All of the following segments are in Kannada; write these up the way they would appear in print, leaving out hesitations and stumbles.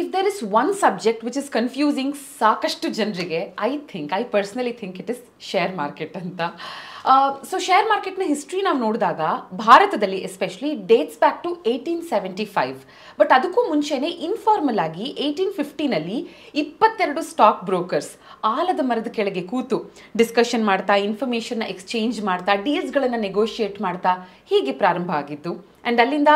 if there is one subject which is confusing ಸಾಕಷ್ಟು ಜನರಿಗೆ, I personally think it is share market ಅಂತ. ಸೊ ಶೇರ್ ಮಾರ್ಕೆಟ್ನ ಹಿಸ್ಟ್ರಿ ನಾವು ನೋಡಿದಾಗ ಭಾರತದಲ್ಲಿ especially dates back to 1875. But ಅದಕ್ಕೂ ಮುಂಚೆನೇ ಇನ್ಫಾರ್ಮಲ್ ಆಗಿ 1850ನಲ್ಲಿ 22 ಸ್ಟಾಕ್ ಬ್ರೋಕರ್ಸ್ ಆಲದ ಮರದ ಕೆಳಗೆ ಕೂತು ಡಿಸ್ಕಷನ್ ಮಾಡ್ತಾ, ಇನ್ಫಾರ್ಮೇಷನ್ನ ಎಕ್ಸ್ಚೇಂಜ್ ಮಾಡ್ತಾ, ಡೀಲ್ಸ್ಗಳನ್ನು ನೆಗೋಷಿಯೇಟ್ ಮಾಡ್ತಾ ಹೀಗೆ ಪ್ರಾರಂಭ ಆಗಿದ್ದು. ಆ್ಯಂಡ್ ಅಲ್ಲಿಂದ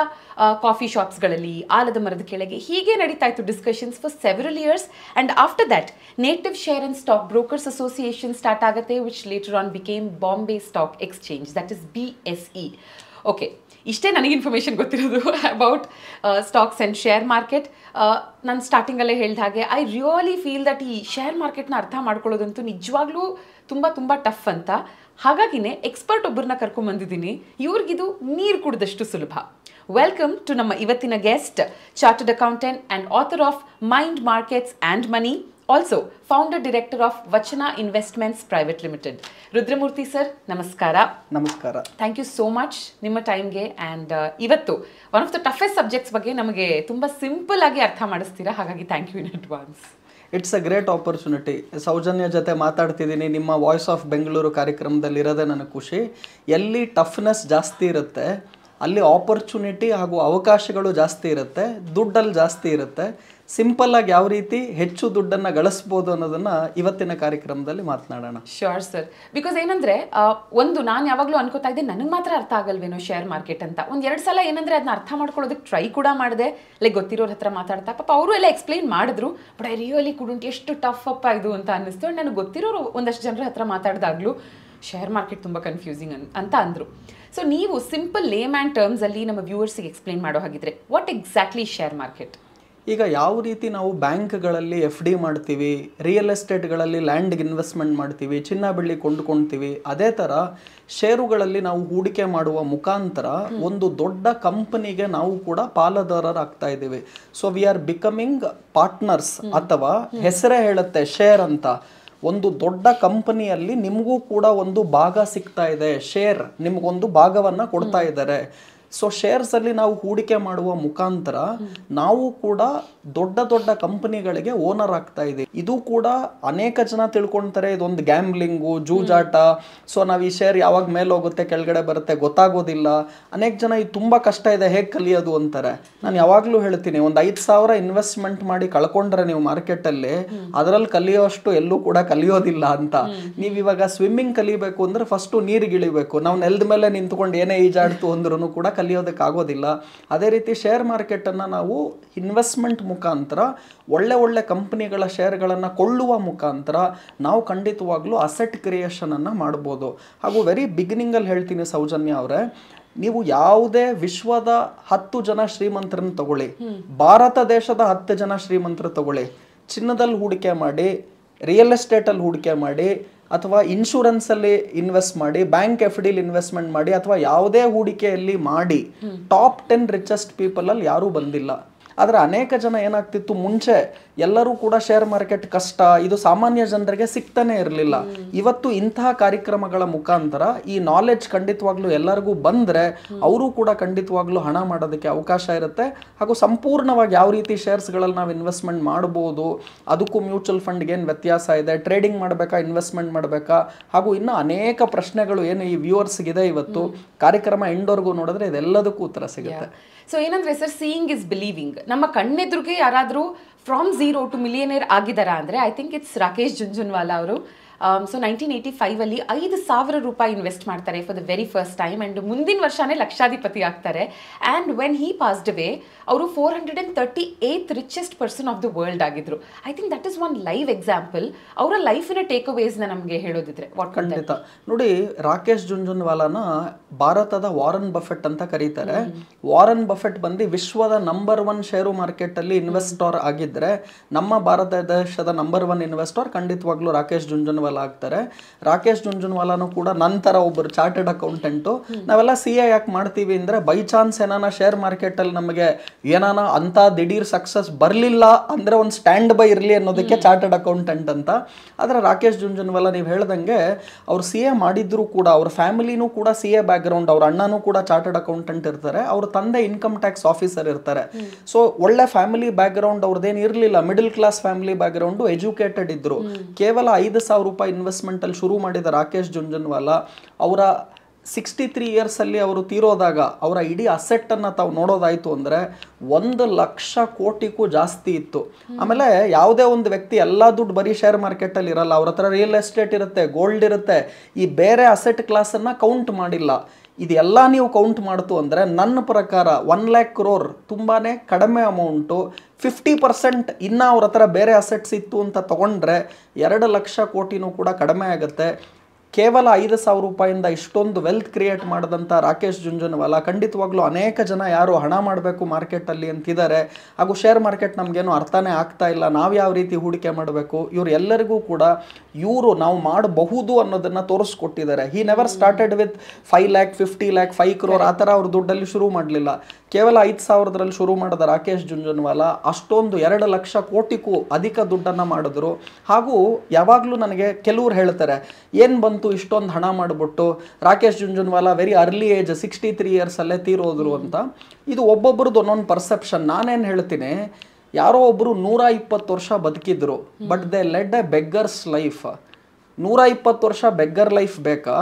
ಕಾಫಿ ಶಾಪ್ಸ್ಗಳಲ್ಲಿ, ಆಲದ ಮರದ ಕೆಳಗೆ ಹೀಗೆ ನಡೀತಾ ಇತ್ತು discussions for several years. And after that ನೇಟಿವ್ share and stock brokers association start ಆಗುತ್ತೆ, which later on became Bombay stock exchange, that is BSE. Okay, ಇಷ್ಟೇ ನನಗೆ ಇನ್ಫಾರ್ಮೇಷನ್ ಗೊತ್ತಿರೋದು about stocks and share market. ನಾನು ಸ್ಟಾರ್ಟಿಂಗಲ್ಲೇ ಹೇಳಿದ ಹಾಗೆ ಐ ರಿಯಲಿ ಫೀಲ್ ದಟ್ ಈ ಶೇರ್ ಮಾರ್ಕೆಟ್ನ ಅರ್ಥ ಮಾಡ್ಕೊಳ್ಳೋದಂತೂ ನಿಜವಾಗ್ಲೂ ತುಂಬ ತುಂಬ ಟಫ್ ಅಂತ. ಹಾಗಾಗಿನೇ ಎಕ್ಸ್ಪರ್ಟ್ ಒಬ್ಬರನ್ನ ಕರ್ಕೊಂಡ್ಬಂದಿದ್ದೀನಿ, ಇವ್ರಿಗಿದು ನೀರು ಕುಡಿದಷ್ಟು ಸುಲಭ. ವೆಲ್ಕಮ್ ಟು ನಮ್ಮ ಇವತ್ತಿನ guest, chartered accountant and author of mind markets and money, also founder director of Vachana investments private limited, Rudramurthy sir. ನಮಸ್ಕಾರ. ನಮಸ್ಕಾರ. ಥ್ಯಾಂಕ್ ಯು ಸೋ ಮಚ್ ನಿಮ್ಮ ಟೈಮ್ಗೆ. ಆ್ಯಂಡ್ ಇವತ್ತು one of the toughest subjects ಬಗ್ಗೆ ನಮಗೆ ತುಂಬ ಸಿಂಪಲ್ ಆಗಿ ಅರ್ಥ ಮಾಡಿಸ್ತೀರಾ, ಹಾಗಾಗಿ thank you in advance. It's a great opportunity. Soujanya ಜೊತೆ ಮಾತಾಡ್ತಿದ್ದೀನಿ, ನಿಮ್ಮ ವಾಯ್ಸ್ ಆಫ್ ಬೆಂಗಳೂರು ಕಾರ್ಯಕ್ರಮದಲ್ಲಿ ಇರೋದೇ ನನಗೆ ಖುಷಿ. ಎಲ್ಲಿ ಟಫ್ನೆಸ್ ಜಾಸ್ತಿ ಇರುತ್ತೆ ಅಲ್ಲಿ ಆಪರ್ಚುನಿಟಿ ಹಾಗೂ ಅವಕಾಶಗಳು ಜಾಸ್ತಿ ಇರುತ್ತೆ, ದುಡ್ಡಲ್ಲಿ ಜಾಸ್ತಿ ಇರುತ್ತೆ. ಸಿಂಪಲ್ಲಾಗಿ ಯಾವ ರೀತಿ ಹೆಚ್ಚು ದುಡ್ಡನ್ನು ಗಳಿಸ್ಬೋದು ಅನ್ನೋದನ್ನು ಇವತ್ತಿನ ಕಾರ್ಯಕ್ರಮದಲ್ಲಿ ಮಾತನಾಡೋಣ. Sure sir. ಬಿಕಾಸ್ ಏನಂದರೆ ಒಂದು ನಾನು ಯಾವಾಗಲೂ ಅನ್ಕೋತಾ ಇದ್ದೆ ನನಗೆ ಮಾತ್ರ ಅರ್ಥ ಆಗಲ್ವೇನೋ ಶೇರ್ ಮಾರ್ಕೆಟ್ ಅಂತ. ಒಂದೆರಡು ಸಲ ಏನಂದರೆ ಅದನ್ನ ಅರ್ಥ ಮಾಡ್ಕೊಳ್ಳೋದಕ್ಕೆ ಟ್ರೈ ಕೂಡ ಮಾಡಿದೆ, ಲೈಕ್ ಗೊತ್ತಿರೋರ ಹತ್ರ ಮಾತಾಡ್ತಾ. ಪಾಪ ಅವರು ಎಲ್ಲ ಎಕ್ಸ್ಪ್ಲೈನ್ ಮಾಡಿದ್ರು, ಬಟ್ ಐ ರಿಯಲಿ ಕುಡಂಟ್, ಎಷ್ಟು ಟಫ್ ಅಪ್ಪ ಇದು ಅಂತ ಅನ್ನಿಸ್ತು. ಆ್ಯಂಡ್ ನನಗೆ ಗೊತ್ತಿರೋರು ಒಂದಷ್ಟು ಜನರ ಹತ್ರ ಮಾತಾಡಿದಾಗಲೂ ಶೇರ್ ಮಾರ್ಕೆಟ್ ತುಂಬ ಕನ್ಫ್ಯೂಸಿಂಗ್ ಅಂತ ಅಂದರು. ಸೊ ನೀವು ಸಿಂಪಲ್ ಲೇಮ್ಯಾನ್ ಟರ್ಮ್ಸಲ್ಲಿ ನಮ್ಮ ವ್ಯೂವರ್ಸಿಗೆ ಎಕ್ಸ್ಪ್ಲೈನ್ ಮಾಡೋ ಹಾಗಿದ್ರೆ ವಾಟ್ ಎಕ್ಸಾಕ್ಟ್ಲಿ ಶೇರ್ ಮಾರ್ಕೆಟ್? ಈಗ ಯಾವ ರೀತಿ ನಾವು ಬ್ಯಾಂಕ್ಗಳಲ್ಲಿ FD ಮಾಡ್ತೀವಿ, ರಿಯಲ್ ಎಸ್ಟೇಟ್ಗಳಲ್ಲಿ ಲ್ಯಾಂಡ್ಗೆ ಇನ್ವೆಸ್ಟ್ಮೆಂಟ್ ಮಾಡ್ತೀವಿ, ಚಿನ್ನ ಬೆಳ್ಳಿ ಕೊಂಡ್ಕೊಳ್ತೀವಿ, ಅದೇ ಥರ ಷೇರುಗಳಲ್ಲಿ ನಾವು ಹೂಡಿಕೆ ಮಾಡುವ ಮುಖಾಂತರ ಒಂದು ದೊಡ್ಡ ಕಂಪನಿಗೆ ನಾವು ಕೂಡ ಪಾಲುದಾರರಾಗ್ತಾ ಇದ್ದೀವಿ. So we are becoming partners, ಅಥವಾ ಹೆಸರೇ ಹೇಳುತ್ತೆ ಶೇರ್ ಅಂತ. ಒಂದು ದೊಡ್ಡ ಕಂಪನಿಯಲ್ಲಿ ನಿಮಗೂ ಕೂಡ ಒಂದು ಭಾಗ ಸಿಗ್ತಾ ಇದೆ, ಶೇರ್ ನಿಮಗೊಂದು ಭಾಗವನ್ನು ಕೊಡ್ತಾ ಇದ್ದಾರೆ. ಸೊ ಶೇರ್ಸಲ್ಲಿ ನಾವು ಹೂಡಿಕೆ ಮಾಡುವ ಮುಖಾಂತರ ನಾವು ಕೂಡ ದೊಡ್ಡ ದೊಡ್ಡ ಕಂಪನಿಗಳಿಗೆ ಓನರ್ ಆಗ್ತಾ ಇದ್ದೀವಿ. ಇದು ಕೂಡ ಅನೇಕ ಜನ ತಿಳ್ಕೊಳ್ತಾರೆ ಇದೊಂದು ಗ್ಯಾಮ್ಲಿಂಗು, ಜೂಜಾಟ. ಸೊ ನಾವು ಈ ಶೇರ್ ಯಾವಾಗ ಮೇಲೆ ಹೋಗುತ್ತೆ ಕೆಳಗಡೆ ಬರುತ್ತೆ ಗೊತ್ತಾಗೋದಿಲ್ಲ. ಅನೇಕ ಜನ ಇದು ತುಂಬ ಕಷ್ಟ ಇದೆ, ಹೇಗೆ ಕಲಿಯೋದು ಅಂತಾರೆ. ನಾನು ಯಾವಾಗಲೂ ಹೇಳ್ತೀನಿ, ಒಂದು 5,000 ಇನ್ವೆಸ್ಟ್ಮೆಂಟ್ ಮಾಡಿ ಕಳ್ಕೊಂಡ್ರೆ ನೀವು ಮಾರ್ಕೆಟಲ್ಲಿ, ಅದರಲ್ಲಿ ಕಲಿಯೋಷ್ಟು ಎಲ್ಲೂ ಕೂಡ ಕಲಿಯೋದಿಲ್ಲ ಅಂತ. ನೀವು ಇವಾಗ ಸ್ವಿಮ್ಮಿಂಗ್ ಕಲಿಬೇಕು ಅಂದರೆ ಫಸ್ಟು ನೀರಿಗೆ ಇಳಿಬೇಕು. ನಾವು ನೆಲದ ಮೇಲೆ ನಿಂತ್ಕೊಂಡು ಏನೇ ಈಜಾಡ್ತು ಅಂದ್ರೂ ಕೂಡ ಕಲಿಯೋದಕ್ಕಾಗೋದಿಲ್ಲ. ಅದೇ ರೀತಿ ಶೇರ್ ಮಾರ್ಕೆಟನ್ನು ನಾವು ಇನ್ವೆಸ್ಟ್ಮೆಂಟ್ ಮುಖಾಂತರ ಒಳ್ಳೆ ಒಳ್ಳೆ ಕಂಪನಿಗಳ ಶೇರ್ಗಳನ್ನು ಕೊಳ್ಳುವ ಮುಖಾಂತರ ನಾವು ಖಂಡಿತವಾಗ್ಲೂ ಅಸೆಟ್ ಕ್ರಿಯೇಷನನ್ನು ಮಾಡ್ಬೋದು. ಹಾಗೂ ವೆರಿ ಬಿಗಿನಿಂಗಲ್ಲಿ ಹೇಳ್ತೀನಿ ಸೌಜನ್ಯ ಅವರೇ, ನೀವು ಯಾವುದೇ ವಿಶ್ವದ 10 ಜನ ಶ್ರೀಮಂತರನ್ನು ತಗೊಳ್ಳಿ, ಭಾರತ ದೇಶದ 10 ಜನ ಶ್ರೀಮಂತರು ತಗೊಳ್ಳಿ, ಚಿನ್ನದಲ್ಲಿ ಹೂಡಿಕೆ ಮಾಡಿ, ರಿಯಲ್ ಎಸ್ಟೇಟಲ್ಲಿ ಹೂಡಿಕೆ ಮಾಡಿ, ಅಥವಾ ಇನ್ಶೂರೆನ್ಸಲ್ಲಿ ಇನ್ವೆಸ್ಟ್ ಮಾಡಿ, ಬ್ಯಾಂಕ್ FDಲಿ ಇನ್ವೆಸ್ಟ್ಮೆಂಟ್ ಮಾಡಿ, ಅಥವಾ ಯಾವುದೇ ಹೂಡಿಕೆಯಲ್ಲಿ ಮಾಡಿ ಟಾಪ್ 10 ರಿಚೆಸ್ಟ್ ಪೀಪಲಲ್ಲಿ ಯಾರೂ ಬಂದಿಲ್ಲ. ಆದರೆ ಅನೇಕ ಜನ ಏನಾಗ್ತಿತ್ತು, ಮುಂಚೆ ಎಲ್ಲರೂ ಕೂಡ ಶೇರ್ ಮಾರ್ಕೆಟ್ ಕಷ್ಟ, ಇದು ಸಾಮಾನ್ಯ ಜನರಿಗೆ ಸಿಗ್ತಾನೆ ಇರಲಿಲ್ಲ. ಇವತ್ತು ಇಂತಹ ಕಾರ್ಯಕ್ರಮಗಳ ಮುಖಾಂತರ ಈ ನಾಲೆಡ್ಜ್ ಖಂಡಿತವಾಗ್ಲೂ ಎಲ್ಲರಿಗೂ ಬಂದರೆ ಅವರು ಕೂಡ ಖಂಡಿತವಾಗ್ಲೂ ಹಣ ಮಾಡೋದಕ್ಕೆ ಅವಕಾಶ ಇರುತ್ತೆ. ಹಾಗೂ ಸಂಪೂರ್ಣವಾಗಿ ಯಾವ ರೀತಿ ಶೇರ್ಸ್ಗಳಲ್ಲಿ ನಾವು ಇನ್ವೆಸ್ಟ್ಮೆಂಟ್ ಮಾಡ್ಬೋದು, ಅದಕ್ಕೂ ಮ್ಯೂಚುವಲ್ ಫಂಡ್ಗೆ ಏನು ವ್ಯತ್ಯಾಸ ಇದೆ, ಟ್ರೇಡಿಂಗ್ ಮಾಡಬೇಕಾ, ಇನ್ವೆಸ್ಟ್ಮೆಂಟ್ ಮಾಡಬೇಕಾ, ಹಾಗೂ ಇನ್ನೂ ಅನೇಕ ಪ್ರಶ್ನೆಗಳು ಏನು ಈ ವ್ಯೂವರ್ಸ್ಗಿದೆ, ಇವತ್ತು ಕಾರ್ಯಕ್ರಮ ಎಂಡ್ವರೆಗೂ ನೋಡಿದ್ರೆ ಇದೆಲ್ಲದಕ್ಕೂ ಉತ್ತರ ಸಿಗುತ್ತೆ. ಸೊ ಏನಂದ್ರೆ ಸರ್, ಸೀಯಿಂಗ್ ಇಸ್ ಬಿಲೀವಿಂಗ್. ನಮ್ಮ ಕಣ್ಣೆದುರಿಗೆ ಯಾರಾದರೂ ಫ್ರಮ್ ಝೀರೋ ಟು ಮಿಲಿಯನೇರ್ ಆಗಿದ್ದಾರಾ ಅಂದರೆ I think it's Rakesh Jhunjhunwala ಅವರು. ಸೊ 1985 5,000 ರೂಪಾಯಿ ಇನ್ವೆಸ್ಟ್ ಮಾಡ್ತಾರೆ for the very first time. And ಮುಂದಿನ ವರ್ಷನೇ ಲಕ್ಷಾಧಿಪತಿ ಆಗ್ತಾರೆ. And when he passed away ಅವರು 438th richest person of the world ಆಗಿದ್ರು. I think that is one live example. ಅವರ ಲೈಫಿನ ಟೇಕ್ ಅವೇಸ್ನ ನಮಗೆ ಹೇಳೋದಿದ್ರೆ ವಾಟ್? ಖಂಡಿತ ನೋಡಿ, ರಾಕೇಶ್ ಜುಂಜುನ್ವಾಲಾನ ಭಾರತದ ವಾರನ್ ಬಫೆಟ್ ಅಂತ ಕರೀತಾರೆ. ವಾರನ್ ಬಫೆಟ್ ಬಂದು ವಿಶ್ವದ ನಂಬರ್ 1 ಷೇರು ಮಾರ್ಕೆಟಲ್ಲಿ ಇನ್ವೆಸ್ಟರ್ ಆಗಿದ್ದರೆ, ನಮ್ಮ ಭಾರತ ದೇಶದ ನಂಬರ್ 1 ಇನ್ವೆಸ್ಟರ್ ಖಂಡಿತವಾಗ್ಲೂ ರಾಕೇಶ್ ಜುಂಜುನ್ವಾಲಾ ಜುಂಜುನ್ವಾಲಾ ಆಗ್ತಾರೆ. ರಾಕೇಶ್ ಜುಂಜುನ್ವಾಲಾನು ಕೂಡ ನಂತರ ಒಬ್ಬರು ಚಾರ್ಟೆಡ್ ಅಕೌಂಟೆಂಟು. ನಾವೆಲ್ಲ CA ಯಾಕೆ ಮಾಡ್ತೀವಿ ಅಂದರೆ ಬೈ ಚಾನ್ಸ್ ಏನಾನ ಶೇರ್ ಮಾರ್ಕೆಟಲ್ಲಿ ನಮಗೆ ಏನಾನ ಅಂತ ದಿಢೀರ್ ಸಕ್ಸಸ್ ಬರಲಿಲ್ಲ ಅಂದರೆ ಒಂದು ಸ್ಟ್ಯಾಂಡ್ ಬೈ ಇರಲಿ ಅನ್ನೋದಕ್ಕೆ ಚಾರ್ಟೆಡ್ ಅಕೌಂಟೆಂಟ್ ಅಂತ. ಆದರೆ ರಾಕೇಶ್ ಜುಂಜುನ್ವಾಲಾ ನೀವು ಹೇಳ್ದಂಗೆ ಅವ್ರು CA ಮಾಡಿದ್ರು ಕೂಡ ಅವ್ರ ಫ್ಯಾಮಿಲಿನೂ ಕೂಡ CA ಬ್ಯಾಕ್ಗ್ರೌಂಡ್, ಅವ್ರ ಅಣ್ಣನೂ ಕೂಡ ಚಾರ್ಟೆಡ್ ಅಕೌಂಟೆಂಟ್ ಇರ್ತಾರೆ, ಅವ್ರ ತಂದೆ ಇನ್ಕಮ್ ಟ್ಯಾಕ್ಸ್ ಆಫೀಸರ್ ಇರ್ತಾರೆ. ಸೊ ಒಳ್ಳೆ ಫ್ಯಾಮಿಲಿ ಬ್ಯಾಕ್ಗ್ರೌಂಡ್ ಅವ್ರದ್ದೇನು ಇರಲಿಲ್ಲ, middle class family background, educated ಇದ್ರು. ಕೇವಲ 5,000 ರೂಪಾಯಿ ಇನ್ವೆಸ್ಟ್ಮೆಂಟ್ ಅಲ್ಲಿ ಶುರು ಮಾಡಿದ ರಾಕೇಶ್ ಜುಂಜುನ್ವಾಲಾ ಅವರ 63 ಇಯರ್ಸ್ ಅಲ್ಲಿ ಅವರು ತೀರೋದಾಗ ಅವರ ಇಡೀ ಅಸೆಟ್ ಅನ್ನ ತಾವು ನೋಡೋದಾಯ್ತು ಅಂದ್ರೆ 1,00,000 ಕೋಟಿಗೂ ಜಾಸ್ತಿ ಇತ್ತು. ಆಮೇಲೆ ಯಾವುದೇ ಒಂದು ವ್ಯಕ್ತಿ ಎಲ್ಲಾ ದುಡ್ಡು ಬರೀ ಶೇರ್ ಮಾರ್ಕೆಟ್ ಅಲ್ಲಿ ಇರಲ್ಲ, ಅವ್ರ ಹತ್ರ ರಿಯಲ್ ಎಸ್ಟೇಟ್ ಇರುತ್ತೆ, ಗೋಲ್ಡ್ ಇರುತ್ತೆ, ಈ ಬೇರೆ ಅಸೆಟ್ ಕ್ಲಾಸ್ ಅನ್ನ ಕೌಂಟ್ ಮಾಡಿಲ್ಲ. ಇದೆಲ್ಲ ನೀವು ಕೌಂಟ್ ಮಾಡ್ತು ಅಂದರೆ ನನ್ನ ಪ್ರಕಾರ 1,00,000 crore ತುಂಬಾನೇ ಕಡಿಮೆ ಅಮೌಂಟು. 50% ಇನ್ನು ಅವ್ರ ಹತ್ರ ಬೇರೆ ಅಸೆಟ್ಸ್ ಇತ್ತು ಅಂತ ತಗೊಂಡ್ರೆ 2,00,000 ಕೋಟಿನೂ ಕೂಡ ಕಡಿಮೆ ಆಗುತ್ತೆ. ಕೇವಲ 5,000 ರೂಪಾಯಿಂದ ಇಷ್ಟೊಂದು ವೆಲ್ತ್ ಕ್ರಿಯೇಟ್ ಮಾಡಿದಂಥ ರಾಕೇಶ್ ಜುಂಜುನ್ವಾಲಾ ಖಂಡಿತವಾಗ್ಲೂ ಅನೇಕ ಜನ ಯಾರು ಹಣ ಮಾಡಬೇಕು ಮಾರ್ಕೆಟಲ್ಲಿ ಅಂತಿದ್ದಾರೆ, ಹಾಗೂ ಶೇರ್ ಮಾರ್ಕೆಟ್ ನಮಗೇನು ಅರ್ಥನೇ ಆಗ್ತಾ ಇಲ್ಲ, ನಾವು ಯಾವ ರೀತಿ ಹೂಡಿಕೆ ಮಾಡಬೇಕು, ಇವ್ರು ಎಲ್ಲರಿಗೂ ಕೂಡ ಇವರು ನಾವು ಮಾಡಬಹುದು ಅನ್ನೋದನ್ನು ತೋರಿಸ್ಕೊಟ್ಟಿದ್ದಾರೆ. He never started with 5 lakh 50 lakh 5 crore ಆ ಥರ ಅವ್ರ ದುಡ್ಡಲ್ಲಿ ಶುರು ಮಾಡಲಿಲ್ಲ. ಕೇವಲ 5,000ರಲ್ಲಿ ಶುರು ಮಾಡಿದ ರಾಕೇಶ್ ಜುಂಜುನ್ವಾಲಾ ಅಷ್ಟೊಂದು 2,00,000 ಕೋಟಿಗೂ ಅಧಿಕ ದುಡ್ಡನ್ನು ಮಾಡಿದ್ರು. ಹಾಗೂ ಯಾವಾಗಲೂ ನನಗೆ ಕೆಲವ್ರು ಹೇಳ್ತಾರೆ ಏನು ಬಂತು ಇಷ್ಟೊಂದು ಹಣ ಮಾಡಿಬಿಟ್ಟು, Rakesh Jhunjhunwala very early age 63 ಇಯರ್ಸಲ್ಲೇ ತೀರೋದ್ರು ಅಂತ. ಇದು ಒಬ್ಬೊಬ್ರದ್ದು ಒಂದೊಂದು ಪರ್ಸೆಪ್ಷನ್. ನಾನೇನು ಹೇಳ್ತೀನಿ, ಯಾರೋ ಒಬ್ಬರು 120 ವರ್ಷ ಬದುಕಿದ್ರು, but they led a beggar's life. 120 ವರ್ಷ ಬೆಗ್ಗರ್ ಲೈಫ್ ಬೇಕಾ,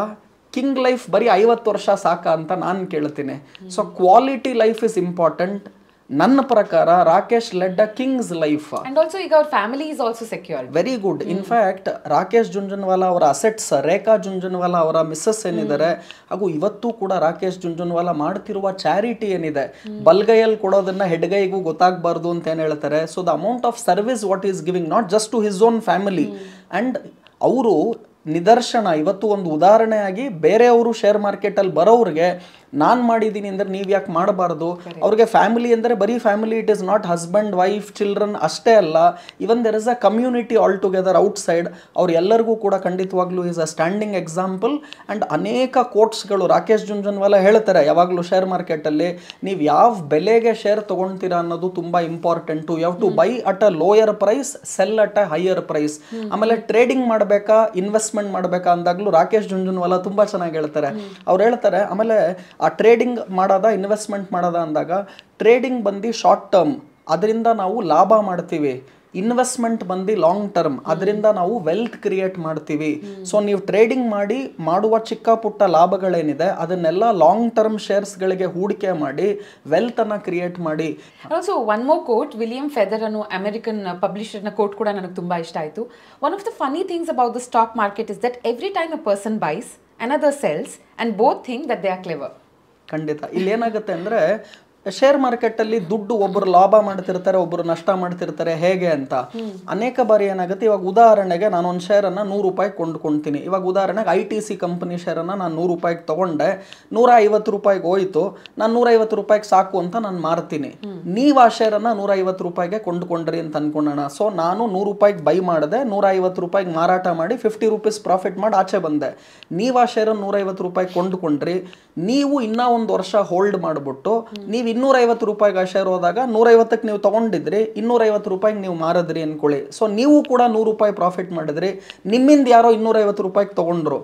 ಕಿಂಗ್ ಲೈಫ್ ಬರೀ 50 ವರ್ಷ ಸಾಕಾ ಅಂತ ನಾನು ಕೇಳ್ತೀನಿ. So quality life is important. ನನ್ನ ಪ್ರಕಾರ Rakesh led a king's life. And also ಈಗ ಅವ್ರ family is also secured. Very good. In fact Rakesh Jhunjhunwala ಅವರ ಅಸೆಟ್ಸ್, ರೇಖಾ ಜುಂಜುನ್ವಾಲಾ ಅವರ ಮಿಸ್ಸಸ್ ಏನಿದ್ದಾರೆ, ಹಾಗೂ ಇವತ್ತು ಕೂಡ ರಾಕೇಶ್ ಜುಂಜುನ್ವಾಲಾ ಮಾಡ್ತಿರುವ ಚಾರಿಟಿ ಏನಿದೆ, ಬಲ್ಗೈಯಲ್ಲಿ ಕೊಡೋದನ್ನ ಹೆಡ್ಗೈಗೂ ಗೊತ್ತಾಗಬಾರ್ದು ಅಂತ ಏನು ಹೇಳ್ತಾರೆ. So the amount of service what is giving not just to his own family. And ಅವರು ನಿದರ್ಶನ, ಇವತ್ತು ಒಂದು ಉದಾಹರಣೆಯಾಗಿ ಬೇರೆಯವರು ಶೇರ್ ಮಾರ್ಕೆಟಲ್ಲಿ ಬರೋರಿಗೆ ನಾನು ಮಾಡಿದ್ದೀನಿ ಅಂದರೆ ನೀವು ಯಾಕೆ ಮಾಡಬಾರ್ದು. ಅವ್ರಿಗೆ ಫ್ಯಾಮಿಲಿ ಅಂದರೆ ಬರೀ family, it is not husband wife children ಅಷ್ಟೇ ಅಲ್ಲ, even there is a community all together outside. ಅವ್ರು ಎಲ್ಲರಿಗೂ ಕೂಡ ಖಂಡಿತವಾಗ್ಲೂ is a standing example. And ಅನೇಕ ಕೋಟ್ಸ್ಗಳು ರಾಕೇಶ್ ಜುಂಜುನ್ವಾಲಾ ಹೇಳ್ತಾರೆ ಯಾವಾಗಲೂ ಶೇರ್ ಮಾರ್ಕೆಟಲ್ಲಿ, ನೀವು ಯಾವ ಬೆಲೆಗೆ ಶೇರ್ ತೊಗೊಳ್ತೀರಾ ಅನ್ನೋದು ತುಂಬ important. You have to buy at a lower price, sell at a higher price. ಆಮೇಲೆ ಟ್ರೇಡಿಂಗ್ ಮಾಡಬೇಕಾ ಇನ್ವೆಸ್ಟ್ಮೆಂಟ್ ಮಾಡಬೇಕಾ ಅಂದಾಗಲೂ ರಾಕೇಶ್ ಜುಂಜುನ್ವಾಲಾ ತುಂಬ ಚೆನ್ನಾಗಿ ಹೇಳ್ತಾರೆ. ಅವ್ರು ಹೇಳ್ತಾರೆ ಆಮೇಲೆ ಆ ಟ್ರೇಡಿಂಗ್ ಮಾಡೋದ ಇನ್ವೆಸ್ಟ್ಮೆಂಟ್ ಮಾಡೋದ ಅಂದಾಗ, ಟ್ರೇಡಿಂಗ್ ಬಂದು ಶಾರ್ಟ್ ಟರ್ಮ್, ಅದರಿಂದ ನಾವು ಲಾಭ ಮಾಡ್ತೀವಿ. ಇನ್ವೆಸ್ಟ್ಮೆಂಟ್ ಬಂದು ಲಾಂಗ್ ಟರ್ಮ್, ಅದರಿಂದ ನಾವು ವೆಲ್ತ್ ಕ್ರಿಯೇಟ್ ಮಾಡ್ತೀವಿ. ಸೊ ನೀವು ಟ್ರೇಡಿಂಗ್ ಮಾಡಿ ಮಾಡುವ ಚಿಕ್ಕ ಪುಟ್ಟ ಲಾಭಗಳೇನಿದೆ ಅದನ್ನೆಲ್ಲ ಲಾಂಗ್ ಟರ್ಮ್ ಶೇರ್ಸ್ಗಳಿಗೆ ಹೂಡಿಕೆ ಮಾಡಿ ವೆಲ್ತ್ ಅನ್ನ ಕ್ರಿಯೇಟ್ ಮಾಡಿ. Also one more quote, William Feather ಅನ್ನೋ ಅಮೆರಿಕನ್ ಪಬ್ಲಿಷರ್ನ ಕೋಟ್ ಕೂಡ ನನಗೆ ತುಂಬಾ ಇಷ್ಟ ಆಯಿತು. One of the funny things about the stock market is that every time a person buys another sells and both think that they are clever. ಖಂಡಿತ ಇಲ್ಲಿ ಏನಾಗುತ್ತೆ ಅಂದರೆ, ಶೇರ್ ಮಾರ್ಕೆಟಲ್ಲಿ ದುಡ್ಡು ಒಬ್ಬರು ಲಾಭ ಮಾಡ್ತಿರ್ತಾರೆ, ಒಬ್ಬರು ನಷ್ಟ ಮಾಡ್ತಿರ್ತಾರೆ. ಹೇಗೆ ಅಂತ ಅನೇಕ ಬಾರಿ ಏನಾಗುತ್ತೆ, ಇವಾಗ ಉದಾಹರಣೆಗೆ ನಾನು ಒಂದು ಶೇರನ್ನು 100 ರೂಪಾಯಿ ಕೊಂಡ್ಕೊಳ್ತೀನಿ. ಇವಾಗ ಉದಾಹರಣೆಗೆ ITC ಕಂಪನಿ ಶೇರನ್ನು ನಾನು 100 ರೂಪಾಯಿಗೆ ತೊಗೊಂಡೆ, 150 ರೂಪಾಯಿಗೆ ಹೋಯಿತು, ನಾನು 150 ರೂಪಾಯಿಗೆ ಸಾಕು ಅಂತ ನಾನು ಮಾರ್ತೀನಿ. ನೀವು ಆ ಶೇರನ್ನು 150 ರೂಪಾಯಿಗೆ ಕೊಂಡ್ಕೊಂಡ್ರಿ ಅಂತ ಅನ್ಕೊಳ್ಳೋಣ. ಸೊ ನಾನು 100 ರೂಪಾಯಿಗೆ ಬೈ ಮಾಡಿದೆ, 150 ರೂಪಾಯಿಗೆ ಮಾರಾಟ ಮಾಡಿ 50 ರೂಪೀಸ್ ಪ್ರಾಫಿಟ್ ಮಾಡಿ ಆಚೆ ಬಂದೆ. ನೀವು ಆ ಶೇರನ್ನು 150 ರೂಪಾಯಿಗೆ ಕೊಂಡ್ಕೊಂಡ್ರಿ. ನೀವು ಇನ್ನೂ ಒಂದು ವರ್ಷ ಹೋಲ್ಡ್ ಮಾಡಿಬಿಟ್ಟು ನೀವು 250 ರೂಪಾಯಿಗೆ ಆ ಶೇರ್ ಹೋದಾಗ 150ಕ್ಕೆ ನೀವು ತೊಗೊಂಡಿದ್ರಿ, 250 ರೂಪಾಯಿಗೆ ನೀವು ಮಾರಿದ್ರಿ ಅನ್ಕೊಳ್ಳಿ. ಸೊ ನೀವು ಕೂಡ 100 ರೂಪಾಯಿ ಪ್ರಾಫಿಟ್ ಮಾಡಿದ್ರಿ, ನಿಮ್ಮಿಂದ ಯಾರೋ 250 ರೂಪಾಯಿಗೆ ತೊಗೊಂಡ್ರು.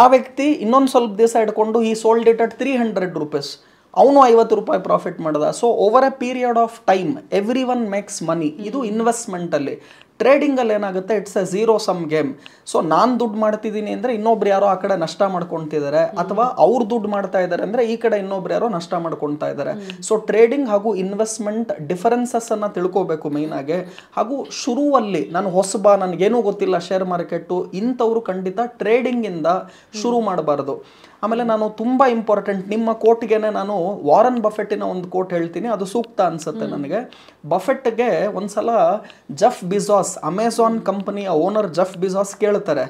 ಆ ವ್ಯಕ್ತಿ ಇನ್ನೊಂದು ಸ್ವಲ್ಪ ದಿವಸ ಇಟ್ಕೊಂಡು ಈ ಸೋಲ್ಡ್ ಇಟ್ ಅಟ್ 300 ರೂಪೀಸ್, ಅವನು 50 ರೂಪಾಯಿ ಪ್ರಾಫಿಟ್ ಮಾಡ್ದ. So over a period of time every one makes money. ಇದು ಇನ್ವೆಸ್ಟ್ಮೆಂಟಲ್ಲಿ. ಟ್ರೇಡಿಂಗಲ್ಲಿ ಏನಾಗುತ್ತೆ, it's a zero sum game. So ನಾನು ದುಡ್ಡು ಮಾಡ್ತಿದ್ದೀನಿ ಅಂದರೆ ಇನ್ನೊಬ್ರು ಯಾರೋ ಆ ಕಡೆ ನಷ್ಟ ಮಾಡ್ಕೊತಿದ್ದಾರೆ, ಅಥವಾ ಅವ್ರು ದುಡ್ಡು ಮಾಡ್ತಾ ಇದ್ದಾರೆ ಅಂದರೆ ಈ ಕಡೆ ಇನ್ನೊಬ್ರು ಯಾರೋ ನಷ್ಟ ಮಾಡ್ಕೊತಾ ಇದ್ದಾರೆ. ಸೊ ಟ್ರೇಡಿಂಗ್ ಹಾಗೂ ಇನ್ವೆಸ್ಟ್ಮೆಂಟ್ ಡಿಫರೆನ್ಸಸ್ ಅನ್ನ ತಿಳ್ಕೋಬೇಕು ಮೇಯ್ನಾಗೆ. ಹಾಗೂ ಶುರುವಲ್ಲಿ ನಾನು ಹೊಸಬ, ನನಗೇನೂ ಗೊತ್ತಿಲ್ಲ ಶೇರ್ ಮಾರ್ಕೆಟು, ಇಂಥವ್ರು ಖಂಡಿತ ಟ್ರೇಡಿಂಗಿಂದ ಶುರು ಮಾಡಬಾರ್ದು. ಆಮೇಲೆ ನಾನು ತುಂಬ ಇಂಪಾರ್ಟೆಂಟ್, ನಿಮ್ಮ ಕೋಟ್ಗೆನೆ ನಾನು ವಾರನ್ ಬಫೆಟ್ಟಿನ ಒಂದು ಕೋಟ್ ಹೇಳ್ತೀನಿ, ಅದು ಸೂಕ್ತ ಅನ್ಸುತ್ತೆ ನನಗೆ. ಬಫೆಟ್ಗೆ ಒಂದ್ಸಲ ಜೆಫ್ ಬಿಜಾಸ್, ಅಮೆಝಾನ್ ಕಂಪನಿಯ ಓನರ್ ಜೆಫ್ ಬಿಜಾಸ್ ಕೇಳ್ತಾರೆ,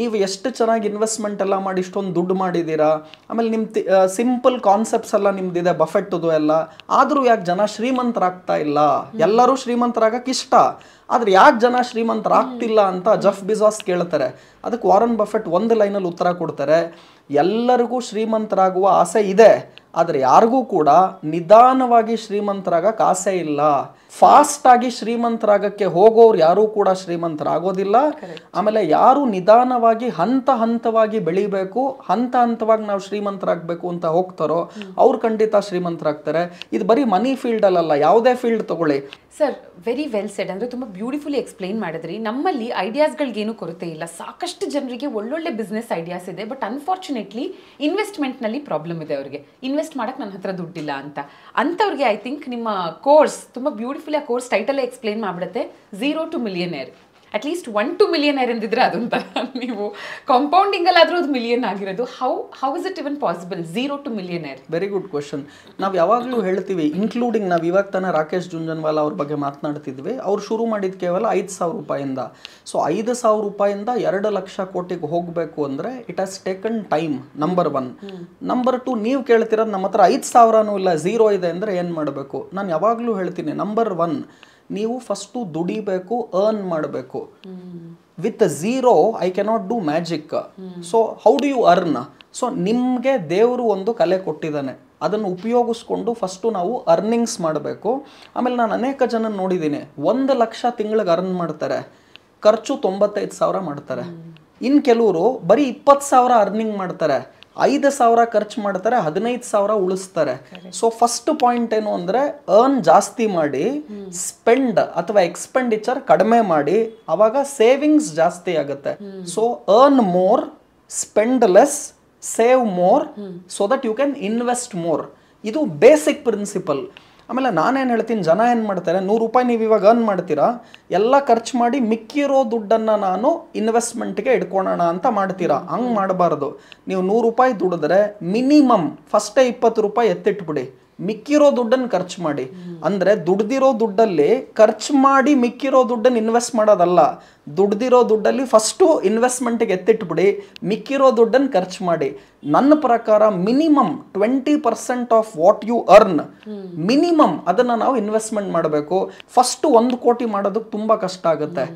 ನೀವು ಎಷ್ಟು ಚೆನ್ನಾಗಿ ಇನ್ವೆಸ್ಟ್ಮೆಂಟ್ ಎಲ್ಲ ಮಾಡಿ ಇಷ್ಟೊಂದು ದುಡ್ಡು ಮಾಡಿದ್ದೀರಾ, ಆಮೇಲೆ ನಿಮ್ಮ ಸಿಂಪಲ್ ಕಾನ್ಸೆಪ್ಟ್ಸ್ ಎಲ್ಲ ನಿಮ್ದಿದೆ ಬಫೆಟ್ದು ಎಲ್ಲ, ಆದರೂ ಯಾಕೆ ಜನ ಶ್ರೀಮಂತರಾಗ್ತಾ ಇಲ್ಲ? ಎಲ್ಲರೂ ಶ್ರೀಮಂತರಾಗಕ್ಕೆ ಇಷ್ಟ, ಆದ್ರೆ ಯಾಕೆ ಜನ ಶ್ರೀಮಂತರಾಗ್ತಿಲ್ಲ ಅಂತ ಜೆಫ್ ಬಿಜಾಸ್ ಕೇಳ್ತಾರೆ. ಅದಕ್ಕೆ ವಾರನ್ ಬಫೆಟ್ ಒಂದು ಲೈನಲ್ಲಿ ಉತ್ತರ ಕೊಡ್ತಾರೆ, ಎಲ್ಲರಿಗೂ ಶ್ರೀಮಂತರಾಗುವ ಆಸೆ ಇದೆ, ಆದರೆ ಯಾರಿಗೂ ಕೂಡ ನಿಧಾನವಾಗಿ ಶ್ರೀಮಂತರಾಗಕ್ಕೆ ಆಸೆ ಇಲ್ಲ. ಫಾಸ್ಟ್ ಆಗಿ ಶ್ರೀಮಂತರಾಗಕ್ಕೆ ಹೋಗೋರು ಯಾರೂ ಕೂಡ ಶ್ರೀಮಂತರಾಗೋದಿಲ್ಲ. ಆಮೇಲೆ ಯಾರು ನಿಧಾನವಾಗಿ ಹಂತ ಹಂತವಾಗಿ ಬೆಳಿಬೇಕು, ಹಂತ ಹಂತವಾಗಿ ನಾವು ಶ್ರೀಮಂತರಾಗಬೇಕು ಅಂತ ಹೋಗ್ತಾರೋ ಅವ್ರು ಖಂಡಿತ ಶ್ರೀಮಂತರಾಗ್ತಾರೆ. ಇದು ಬರೀ ಮನಿ ಫೀಲ್ಡ್ ಅಲ್ಲ, ಯಾವುದೇ ಫೀಲ್ಡ್ ತಗೊಳ್ಳಿ. Sir, very well shed. ಅಂದರೆ ತುಂಬ ಬ್ಯೂಟಿಫುಲಿ ಎಕ್ಸ್ಪ್ಲೈನ್ ಮಾಡಿದ್ರಿ. ನಮ್ಮಲ್ಲಿ ಐಡಿಯಾಸ್ಗಳಿಗೇನು ಕೊರತೆ ಇಲ್ಲ, ಸಾಕಷ್ಟು ಜನರಿಗೆ ಒಳ್ಳೊಳ್ಳೆ ಬಿಸ್ನೆಸ್ ಐಡಿಯಾಸ್ ಇದೆ. ಬಟ್ ಅನ್ಫಾರ್ಚುನೇಟ್ಲಿ ಇನ್ವೆಸ್ಟ್ಮೆಂಟ್ನಲ್ಲಿ ಪ್ರಾಬ್ಲಮ್ ಇದೆ. ಅವರಿಗೆ ಇನ್ವೆಸ್ಟ್ ಮಾಡೋಕ್ಕೆ ನನ್ನ ಹತ್ರ ದುಡ್ಡಿಲ್ಲ ಅಂಥವ್ರಿಗೆ ಐ ಥಿಂಕ್ ನಿಮ್ಮ ಕೋರ್ಸ್ ತುಂಬ ಬ್ಯೂಟಿಫುಲಿ, ಆ ಕೋರ್ಸ್ ಟೈಟಲ್ಲೇ ಎಕ್ಸ್ಪ್ಲೈನ್ ಮಾಡಿಬಿಡುತ್ತೆ. 0 to millionaire. At least 1 to millionaire ಎಂದಿದ್ರೆ ಅದೊಂಥರ ನೀವು ಕಾಂಪೌಂಡಿಂಗಲ್ಲಾದರೂ ಅದು ಮಿಲಿಯನ್ ಆಗಿರೋದು. How is it even possible 0 to millionaire? Very good question. ನಾವು ಯಾವಾಗಲೂ ಹೇಳ್ತೀವಿ, ಇನ್ಕ್ಲೂಡಿಂಗ್ ನಾವು ಇವಾಗ ತಾನೇ ರಾಕೇಶ್ ಜುಂಜನ್ವಾಲಾ ಅವ್ರ ಬಗ್ಗೆ ಮಾತನಾಡ್ತಿದ್ವಿ. ಅವ್ರು ಶುರು ಮಾಡಿದ ಕೇವಲ 5,000 ರೂಪಾಯಿಂದ. ಸೊ 5,000 ರೂಪಾಯಿಂದ 2 ಲಕ್ಷ ಕೋಟಿಗೆ ಹೋಗಬೇಕು ಅಂದರೆ it has taken time, number 1. Number 2, ನೀವು ಕೇಳ್ತಿರೋದು ನಮ್ಮ ಹತ್ರ 5,000 ಇಲ್ಲ 0 ಇದೆ ಅಂದರೆ ಏನು ಮಾಡಬೇಕು? ನಾನು ಯಾವಾಗಲೂ ಹೇಳ್ತೀನಿ, ನಂಬರ್ 1, ನೀವು ಫಸ್ಟು ದುಡಿಬೇಕು, ಅರ್ನ್ ಮಾಡಬೇಕು. With 0 I cannot do magic. So how do you earn? So ನಿಮಗೆ ದೇವರು ಒಂದು ಕಲೆ ಕೊಟ್ಟಿದ್ದಾನೆ, ಅದನ್ನು ಉಪಯೋಗಿಸ್ಕೊಂಡು ಫಸ್ಟು ನಾವು ಅರ್ನಿಂಗ್ಸ್ ಮಾಡಬೇಕು. ಆಮೇಲೆ ನಾನು ಅನೇಕ ಜನ ನೋಡಿದ್ದೀನಿ, 1 ಲಕ್ಷ ತಿಂಗಳಿಗೆ ಅರ್ನ್ ಮಾಡ್ತಾರೆ, ಖರ್ಚು 95,000 ಮಾಡ್ತಾರೆ. ಇನ್ನು ಕೆಲವರು ಬರೀ 20,000 ಅರ್ನಿಂಗ್ ಮಾಡ್ತಾರೆ, 5,000 ಖರ್ಚು ಮಾಡ್ತಾರೆ, 15,000 ಉಳಿಸ್ತಾರೆ. ಸೊ ಫಸ್ಟ್ ಪಾಯಿಂಟ್ ಏನು ಅಂದರೆ, ಅರ್ನ್ ಜಾಸ್ತಿ ಮಾಡಿ, ಸ್ಪೆಂಡ್ ಅಥವಾ ಎಕ್ಸ್ಪೆಂಡಿಚರ್ ಕಡಿಮೆ ಮಾಡಿ, ಆವಾಗ ಸೇವಿಂಗ್ಸ್ ಜಾಸ್ತಿ ಆಗುತ್ತೆ. So earn more, spend less, save more, so that you can invest more. ಇದು ಬೇಸಿಕ್ ಪ್ರಿನ್ಸಿಪಲ್. ಆಮೇಲೆ ನಾನೇನು ಹೇಳ್ತೀನಿ, ಜನ ಏನು ಮಾಡ್ತಾರೆ, 100 ರೂಪಾಯಿ ನೀವು ಇವಾಗ ಅರ್ನ್ ಮಾಡ್ತೀರಾ, ಎಲ್ಲ ಖರ್ಚು ಮಾಡಿ ಮಿಕ್ಕಿರೋ ದುಡ್ಡನ್ನು ನಾನು ಇನ್ವೆಸ್ಟ್ಮೆಂಟ್ಗೆ ಇಟ್ಕೊಳ್ಳೋಣ ಅಂತ ಮಾಡ್ತೀರಾ. ಹಂಗೆ ಮಾಡಬಾರ್ದು. ನೀವು 100 ರೂಪಾಯಿ ದುಡಿದ್ರೆ ಮಿನಿಮಮ್ ಫಸ್ಟೇ 20 ರೂಪಾಯಿ ಎತ್ತಿಟ್ಬಿಡಿ, ಮಿಕ್ಕಿರೋ ದುಡ್ಡನ್ನು ಖರ್ಚು ಮಾಡಿ. ಅಂದರೆ ದುಡ್ದಿರೋ ದುಡ್ಡಲ್ಲಿ ಖರ್ಚು ಮಾಡಿ ಮಿಕ್ಕಿರೋ ದುಡ್ಡನ್ನು ಇನ್ವೆಸ್ಟ್ ಮಾಡೋದಲ್ಲ, ದುಡ್ದಿರೋ ದುಡ್ಡಲ್ಲಿ ಫಸ್ಟು ಇನ್ವೆಸ್ಟ್ಮೆಂಟಿಗೆ ಎತ್ತಿಟ್ಬಿಡಿ, ಮಿಕ್ಕಿರೋ ದುಡ್ಡನ್ನು ಖರ್ಚು ಮಾಡಿ. ನನ್ನ ಪ್ರಕಾರ minimum 20% of what you earn, minimum ಅದನ್ನು ನಾವು ಇನ್ವೆಸ್ಟ್ಮೆಂಟ್ ಮಾಡಬೇಕು. ಫಸ್ಟು 1 ಕೋಟಿ ಮಾಡೋದಕ್ಕೆ ತುಂಬ ಕಷ್ಟ ಆಗುತ್ತೆ.